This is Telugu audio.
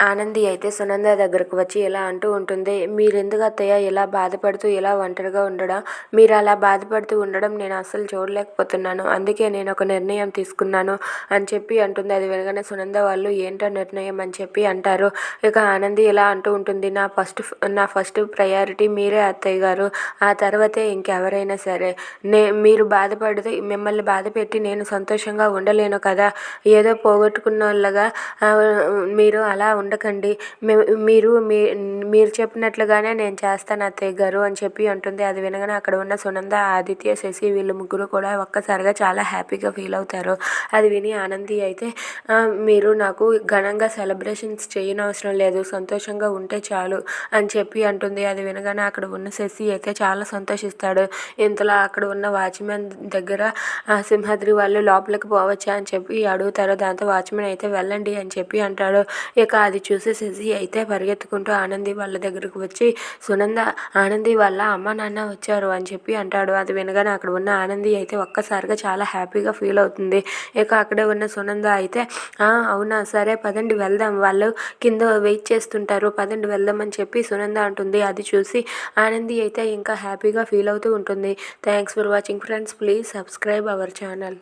ఆనంది అయితే సునంద దగ్గరకు వచ్చి ఇలా అంటూ ఉంటుంది, మీరెందుకు అత్తయ్య ఇలా బాధపడుతూ ఇలా ఒంటరిగా ఉండడం, మీరు అలా బాధపడుతూ ఉండడం నేను అస్సలు చూడలేకపోతున్నాను. అందుకే నేను ఒక నిర్ణయం తీసుకున్నాను అని చెప్పి అంటుంది. అది వినగానే సునంద వాళ్ళు ఏంటో నిర్ణయం అని చెప్పి అంటారు. ఇక ఆనంది ఇలా అంటూ ఉంటుంది, నా ఫస్ట్ ప్రయారిటీ మీరే అత్తయ్య గారు, ఆ తర్వాతే ఇంకెవరైనా సరే. మీరు బాధపడితే మిమ్మల్ని బాధ పెట్టి నేను సంతోషంగా ఉండలేను కదా, ఏదో పోగొట్టుకున్న వాళ్ళగా మీరు అలా ఉండకండి. మీరు మీరు చెప్పినట్లుగానే నేను చేస్తాను అత్తయ్య గారు అని చెప్పి అంటుంది. అది వినగానే అక్కడ ఉన్న సునంద, ఆదిత్య, శశి వీళ్ళు ముగ్గురు కూడా ఒక్కసారిగా చాలా హ్యాపీగా ఫీల్ అవుతారు. అది విని ఆనంది అయితే మీరు నాకు ఘనంగా సెలబ్రేషన్స్ చేయనవసరం లేదు, సంతోషంగా ఉంటే చాలు అని చెప్పి అంటుంది. అది వినగానే అక్కడ ఉన్న శశి అయితే చాలా సంతోషిస్తాడు. ఇంతలో అక్కడ ఉన్న వాచ్మెన్ దగ్గర సింహాద్రి వాళ్ళు లోపలికి పోవచ్చా అని చెప్పి అడుగుతారు. దాంతో వాచ్మెన్ అయితే వెళ్ళండి అని చెప్పి అంటాడు. ఇక అది చూసి శశి అయితే పరిగెత్తుకుంటూ ఆనంది వాళ్ళ దగ్గరకు వచ్చి, సునంద, ఆనంది వాళ్ళ అమ్మ నాన్న వచ్చారు అని చెప్పి అంటాడు. అది వినగానే అక్కడ ఉన్న ఆనంది అయితే ఒక్కసారిగా చాలా హ్యాపీగా ఫీల్ అవుతుంది. ఇక అక్కడే ఉన్న సునంద అయితే అవునా, సరే పదండి వెళ్దాం, వాళ్ళు కింద వెయిట్ చేస్తుంటారు, పదండి వెళ్దాం అని చెప్పి సునంద అంటుంది. అది చూసి ఆనంది అయితే ఇంకా హ్యాపీగా ఫీల్ అవుతూ ఉంటుంది. Thanks for watching friends, please subscribe our channel.